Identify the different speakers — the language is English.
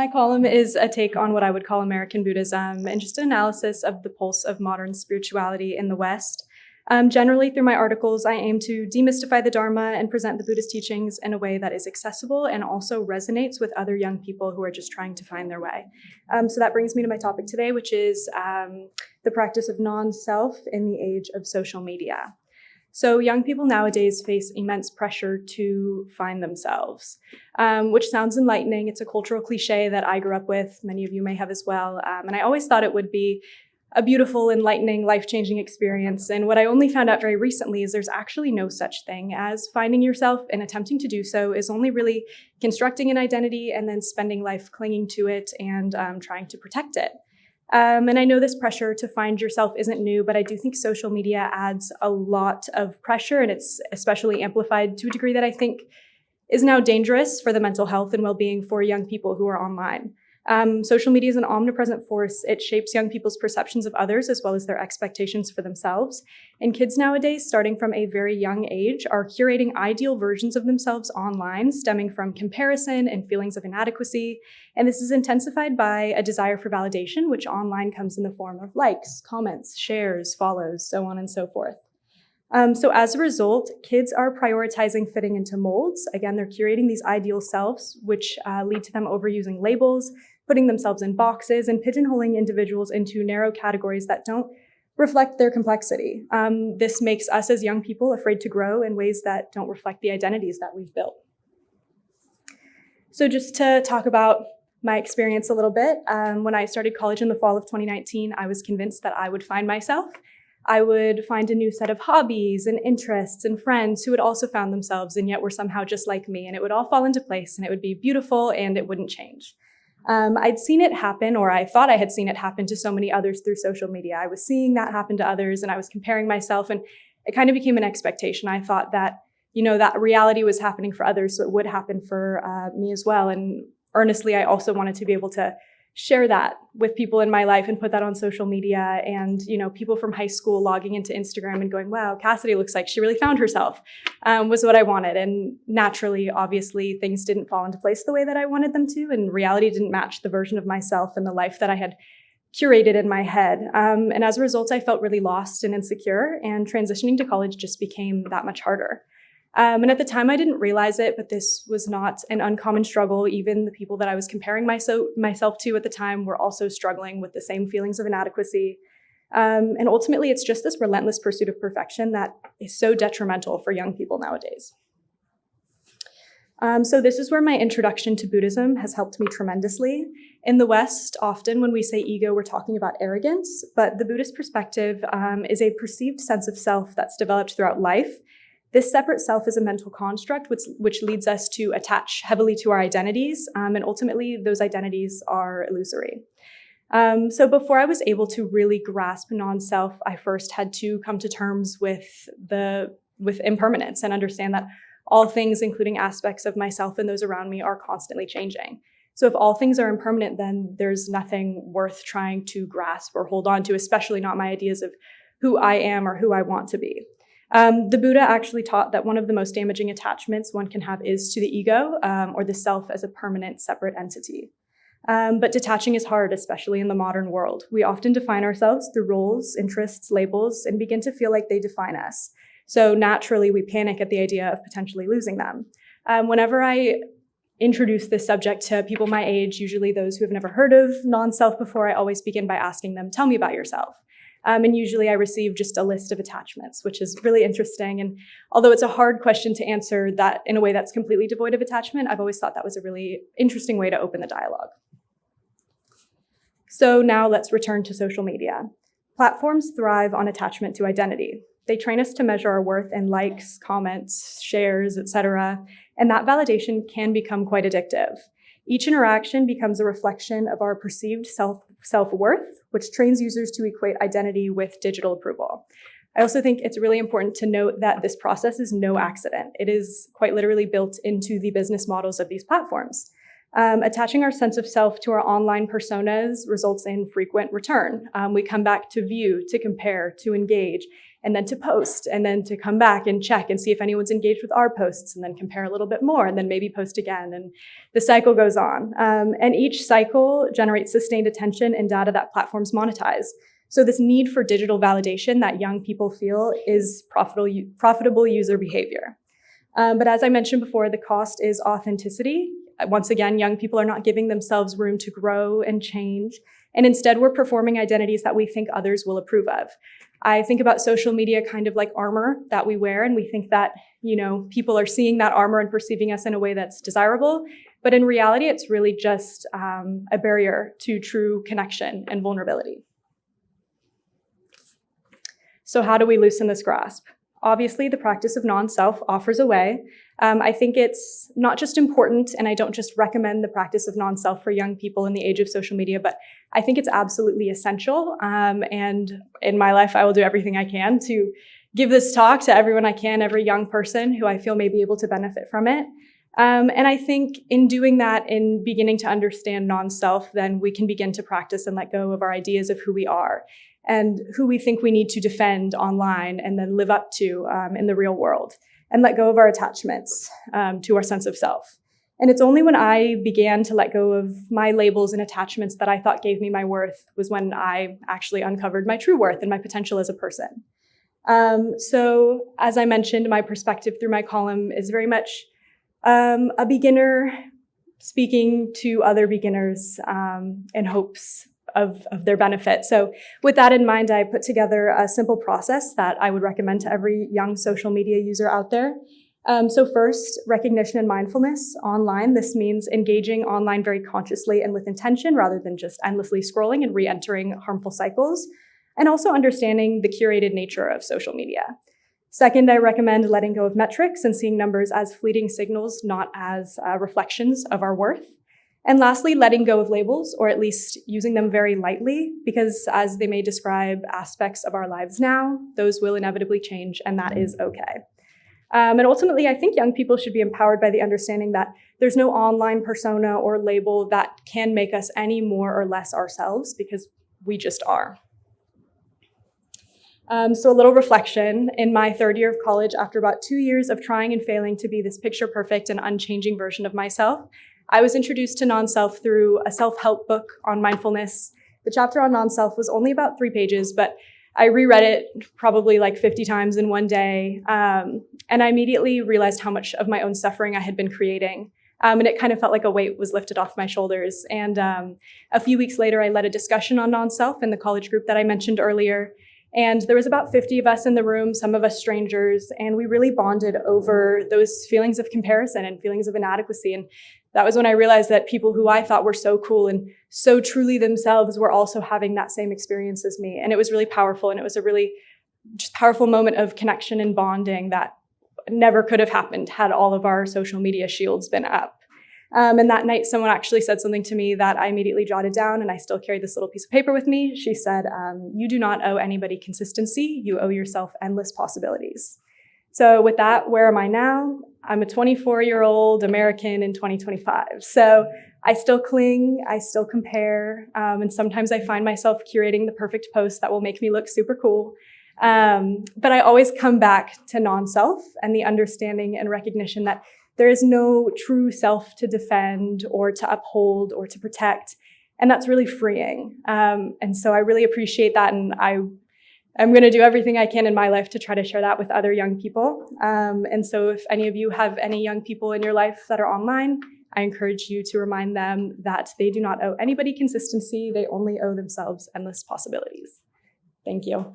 Speaker 1: My column is a take on what I would call American Buddhism and just an analysis of the pulse of modern spirituality in the West. Generally, through my articles, I aim to demystify the Dharma and present the Buddhist teachings in a way that is accessible and also resonates with other young people who are just trying to find their way. So that brings me to my topic today, which is the practice of non-self in the age of social media. So young people nowadays face immense pressure to find themselves, which sounds enlightening. It's a cultural cliche that I grew up with. Many of you may have as well. And I always thought it would be a beautiful, enlightening, life-changing experience. And what I only found out very recently is there's actually no such thing as finding yourself, and attempting to do so is only really constructing an identity and then spending life clinging to it and trying to protect it. And I know this pressure to find yourself isn't new, but I do think social media adds a lot of pressure, and it's especially amplified to a degree that I think is now dangerous for the mental health and well-being for young people who are online. Social media is an omnipresent force. It shapes young people's perceptions of others as well as their expectations for themselves. And kids nowadays, starting from a very young age, are curating ideal versions of themselves online, stemming from comparison and feelings of inadequacy. And this is intensified by a desire for validation, which online comes in the form of likes, comments, shares, follows, so on and so forth. So as a result, kids are prioritizing fitting into molds. Again, they're curating these ideal selves, which lead to them overusing labels, putting themselves in boxes, and pigeonholing individuals into narrow categories that don't reflect their complexity. This makes us as young people afraid to grow in ways that don't reflect the identities that we've built. So just to talk about my experience a little bit, when I started college in the fall of 2019, I was convinced that I would find myself. I would find a new set of hobbies and interests and friends who had also found themselves and yet were somehow just like me, and it would all fall into place and it would be beautiful and it wouldn't change. I'd seen it happen, or I thought I had seen it happen to so many others through social media. I was seeing that happen to others and I was comparing myself, and it kind of became an expectation. I thought that, that reality was happening for others, so it would happen for me as well. And earnestly, I also wanted to be able to share that with people in my life and put that on social media. And, people from high school logging into Instagram and going, wow, Kassidy looks like she really found herself, was what I wanted. And naturally, obviously, things didn't fall into place the way that I wanted them to, and reality didn't match the version of myself and the life that I had curated in my head. And as a result, I felt really lost and insecure, and transitioning to college just became that much harder. And at the time, I didn't realize it, but this was not an uncommon struggle. Even the people that I was comparing myself to at the time were also struggling with the same feelings of inadequacy. And ultimately, it's just this relentless pursuit of perfection that is so detrimental for young people nowadays. So this is where my introduction to Buddhism has helped me tremendously. In the West, often when we say ego, we're talking about arrogance, but the Buddhist perspective is a perceived sense of self that's developed throughout life. This separate self is a mental construct which leads us to attach heavily to our identities, and ultimately those identities are illusory. So before I was able to really grasp non-self, I first had to come to terms with impermanence and understand that all things, including aspects of myself and those around me, are constantly changing. So if all things are impermanent, then there's nothing worth trying to grasp or hold on to, especially not my ideas of who I am or who I want to be. The Buddha actually taught that one of the most damaging attachments one can have is to the ego, or the self as a permanent, separate entity. But detaching is hard, especially in the modern world. We often define ourselves through roles, interests, labels, and begin to feel like they define us. So naturally, we panic at the idea of potentially losing them. Whenever I introduce this subject to people my age, usually those who have never heard of non-self before, I always begin by asking them, tell me about yourself. And usually I receive just a list of attachments, which is really interesting. And although it's a hard question to answer that in a way that's completely devoid of attachment, I've always thought that was a really interesting way to open the dialogue. So now let's return to social media. Platforms thrive on attachment to identity. They train us to measure our worth in likes, comments, shares, etc. And that validation can become quite addictive. Each interaction becomes a reflection of our perceived self-worth, which trains users to equate identity with digital approval. I also think it's really important to note that this process is no accident. It is quite literally built into the business models of these platforms. Attaching our sense of self to our online personas results in frequent return. We come back to view, to compare, to engage, and then to post, and then to come back and check and see if anyone's engaged with our posts, and then compare a little bit more, and then maybe post again. And the cycle goes on. And each cycle generates sustained attention and data that platforms monetize. So this need for digital validation that young people feel is profitable user behavior. But as I mentioned before, the cost is authenticity. Once again, young people are not giving themselves room to grow and change. And instead, we're performing identities that we think others will approve of. I think about social media kind of like armor that we wear, and we think that, people are seeing that armor and perceiving us in a way that's desirable. But in reality, it's really just a barrier to true connection and vulnerability. So how do we loosen this grasp? Obviously, the practice of non-self offers a way. I think it's not just important, and I don't just recommend the practice of non-self for young people in the age of social media, but I think it's absolutely essential. And in my life, I will do everything I can to give this talk to everyone I can, every young person who I feel may be able to benefit from it. And I think in doing that, in beginning to understand non-self, then we can begin to practice and let go of our ideas of who we are and who we think we need to defend online and then live up to in the real world, and let go of our attachments to our sense of self. And it's only when I began to let go of my labels and attachments that I thought gave me my worth was when I actually uncovered my true worth and my potential as a person. So as I mentioned, my perspective through my column is very much a beginner speaking to other beginners in hopes of their benefit. So with that in mind, I put together a simple process that I would recommend to every young social media user out there. So first, recognition and mindfulness online. This means engaging online very consciously and with intention rather than just endlessly scrolling and re-entering harmful cycles, and also understanding the curated nature of social media. Second, I recommend letting go of metrics and seeing numbers as fleeting signals, not as reflections of our worth. And lastly, letting go of labels, or at least using them very lightly, because as they may describe aspects of our lives now, those will inevitably change, and that is okay. And ultimately, I think young people should be empowered by the understanding that there's no online persona or label that can make us any more or less ourselves, because we just are. So a little reflection. In my third year of college, after about 2 years of trying and failing to be this picture-perfect and unchanging version of myself, I was introduced to non-self through a self-help book on mindfulness. The chapter on non-self was only about 3 pages, but I reread it probably like 50 times in one day. And I immediately realized how much of my own suffering I had been creating. And it kind of felt like a weight was lifted off my shoulders. And a few weeks later, I led a discussion on non-self in the college group that I mentioned earlier. And there was about 50 of us in the room, some of us strangers, and we really bonded over those feelings of comparison and feelings of inadequacy. And that was when I realized that people who I thought were so cool and so truly themselves were also having that same experience as me. And it was really powerful, and it was a really just powerful moment of connection and bonding that never could have happened had all of our social media shields been up. And that night, someone actually said something to me that I immediately jotted down, and I still carry this little piece of paper with me. She said, "You do not owe anybody consistency. You owe yourself endless possibilities." So with that, where am I now? I'm a 24-year-old American in 2025. So I still cling, I still compare, and sometimes I find myself curating the perfect post that will make me look super cool. But I always come back to non-self and the understanding and recognition that there is no true self to defend or to uphold or to protect. And that's really freeing. And so I really appreciate that. And I'm going to do everything I can in my life to try to share that with other young people. And so if any of you have any young people in your life that are online, I encourage you to remind them that they do not owe anybody consistency. They only owe themselves endless possibilities. Thank you.